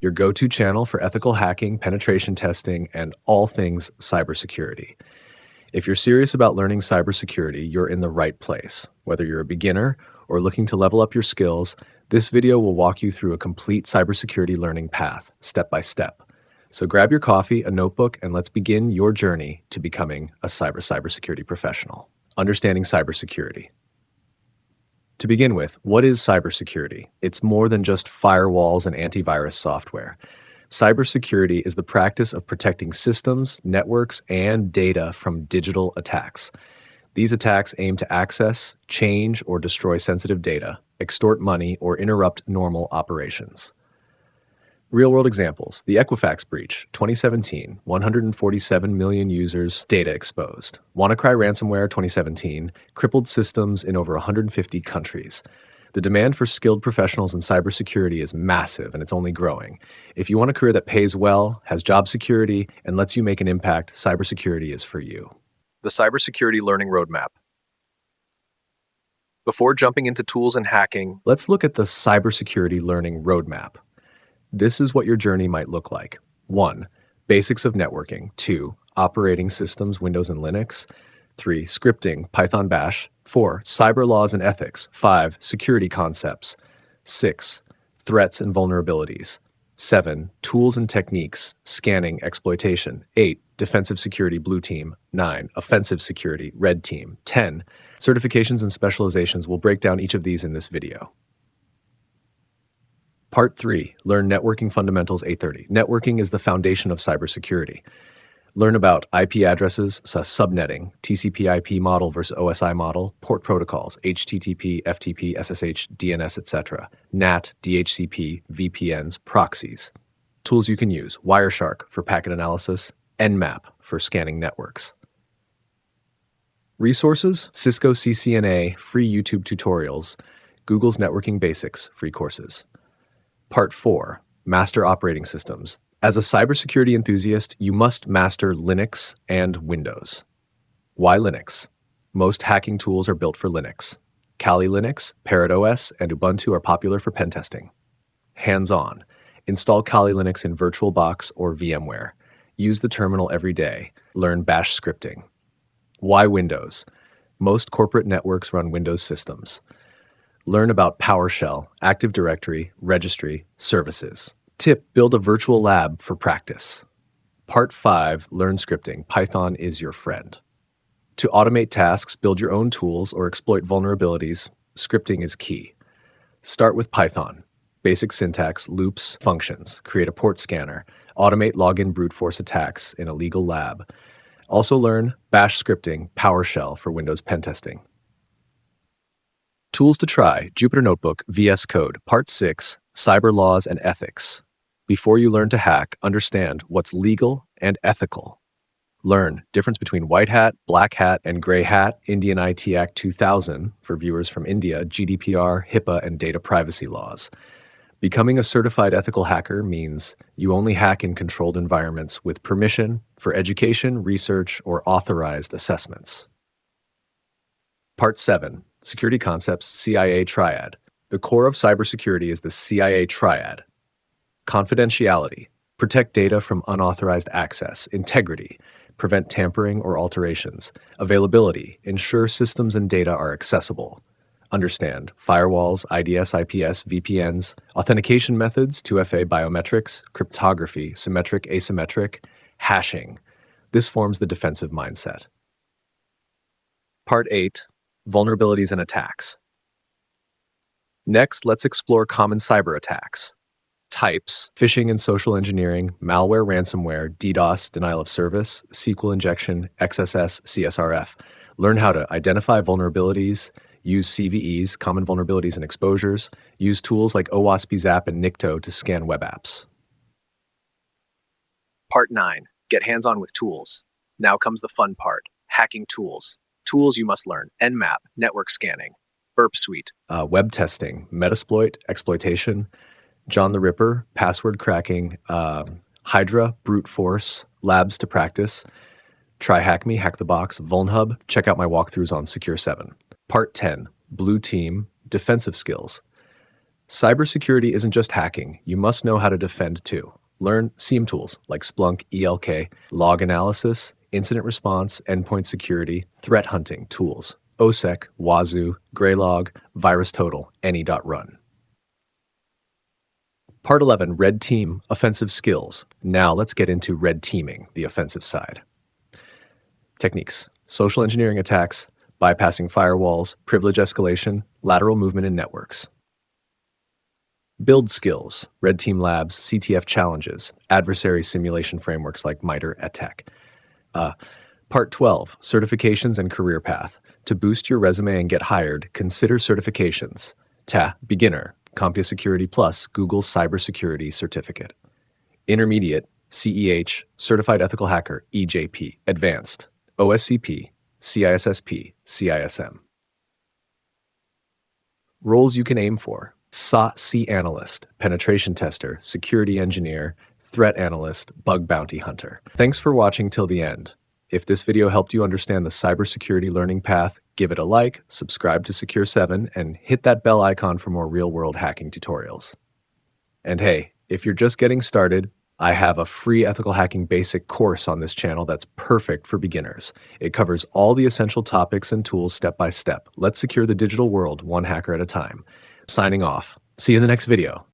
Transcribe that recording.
your go-to channel for ethical hacking, penetration testing, and all things cybersecurity. If you're serious about learning cybersecurity, you're in the right place. Whether you're a beginner or looking to level up your skills, this video will walk you through a complete cybersecurity learning path, step by step. So grab your coffee, a notebook, and let's begin your journey to becoming a cybersecurity professional. Understanding cybersecurity. To begin with, what is cybersecurity? It's more than just firewalls and antivirus software. Cybersecurity is the practice of protecting systems, networks, and data from digital attacks. These attacks aim to access, change, or destroy sensitive data, extort money, or interrupt normal operations. Real-world examples. The Equifax breach, 2017, 147 million users, data exposed. WannaCry ransomware, 2017, crippled systems in over 150 countries. The demand for skilled professionals in cybersecurity is massive, and it's only growing. If you want a career that pays well, has job security, and lets you make an impact, cybersecurity is for you. The Cybersecurity Learning Roadmap. Before jumping into tools and hacking, let's look at the Cybersecurity Learning Roadmap. This is what your journey might look like. 1. Basics of networking. 2. Operating systems, Windows and Linux. 3. Scripting, Python, Bash. 4. Cyber laws and ethics. 5. Security concepts. 6. Threats and vulnerabilities. 7. Tools and techniques, scanning, exploitation. 8. Defensive security, blue team. 9. Offensive security, red team. 10. Certifications and specializations. We'll break down each of these in this video. Part 3. Learn Networking Fundamentals 830. Networking is the foundation of cybersecurity. Learn about IP addresses, subnetting, TCP/IP model versus OSI model, port protocols, HTTP, FTP, SSH, DNS, etc., NAT, DHCP, VPNs, proxies. Tools you can use: Wireshark for packet analysis, Nmap for scanning networks. Resources: Cisco CCNA, free YouTube tutorials, Google's Networking Basics, free courses. Part 4. Master operating systems. As a cybersecurity enthusiast, you must master Linux and Windows. Why Linux? Most hacking tools are built for Linux. Kali Linux, Parrot OS, and Ubuntu are popular for pen testing. Hands-on. Install Kali Linux in VirtualBox or VMware. Use the terminal every day. Learn Bash scripting. Why Windows? Most corporate networks run Windows systems. Learn about PowerShell, Active Directory, registry, services. Tip: build a virtual lab for practice. Part 5. Learn scripting. Python is your friend. To automate tasks, build your own tools, or exploit vulnerabilities, scripting is key. Start with Python. Basic syntax, loops, functions. Create a port scanner. Automate login brute force attacks in a legal lab. Also learn Bash scripting, PowerShell for Windows pen testing. Tools to try: Jupyter Notebook, VS Code. Part 6, Cyber Laws and Ethics. Before you learn to hack, understand what's legal and ethical. Learn difference between white hat, black hat, and gray hat, Indian IT Act 2000, for viewers from India, GDPR, HIPAA, and data privacy laws. Becoming a certified ethical hacker means you only hack in controlled environments with permission for education, research, or authorized assessments. Part 7. Security Concepts, CIA Triad. The core of cybersecurity is the CIA Triad. Confidentiality. Protect data from unauthorized access. Integrity. Prevent tampering or alterations. Availability. Ensure systems and data are accessible. Understand firewalls, IDS, IPS, VPNs, authentication methods, 2FA biometrics, cryptography, symmetric, asymmetric, hashing. This forms the defensive mindset. Part 8. Vulnerabilities and attacks. Next, let's explore common cyber attacks. Types: phishing and social engineering, malware, ransomware, DDoS, denial of service, SQL injection, XSS, CSRF. Learn how to identify vulnerabilities, use CVEs, common vulnerabilities and exposures, use tools like OWASP Zap and Nikto to scan web apps. Part 9. Get hands-on with tools. Now comes the fun part: hacking tools. Tools you must learn: Nmap, network scanning, Burp Suite, web testing, Metasploit, exploitation, John the Ripper, password cracking, Hydra, brute force, labs to practice, Try Hack Me, Hack the Box, VulnHub. Check out my walkthroughs on Secure 7. Part 10, Blue Team, defensive skills. Cybersecurity isn't just hacking, you must know how to defend too. Learn SIEM tools like Splunk, ELK, log analysis, incident response, endpoint security, threat hunting tools, OSEC, Wazoo, Graylog, VirusTotal, any.run. Part 11, Red Team, Offensive Skills. Now let's get into red teaming, the offensive side. Techniques: social engineering attacks, bypassing firewalls, privilege escalation, lateral movement in networks. Build skills: Red Team Labs, CTF challenges, adversary simulation frameworks like MITRE ATT&CK. Part 12, Certifications and Career Path. To boost your resume and get hired, consider certifications. Beginner, CompTIA Security Plus, Google Cybersecurity Certificate. Intermediate, CEH, Certified Ethical Hacker, EJP. Advanced, OSCP, CISSP, CISM. Roles you can aim for: SOC Analyst, Penetration Tester, Security Engineer, Threat Analyst, Bug Bounty Hunter. Thanks for watching till the end. If this video helped you understand the cybersecurity learning path, give it a like, subscribe to Secure 7, and hit that bell icon for more real-world hacking tutorials. And hey, if you're just getting started, I have a free ethical hacking basic course on this channel that's perfect for beginners. It covers all the essential topics and tools step by step. Let's secure the digital world one hacker at a time. Signing off. See you in the next video.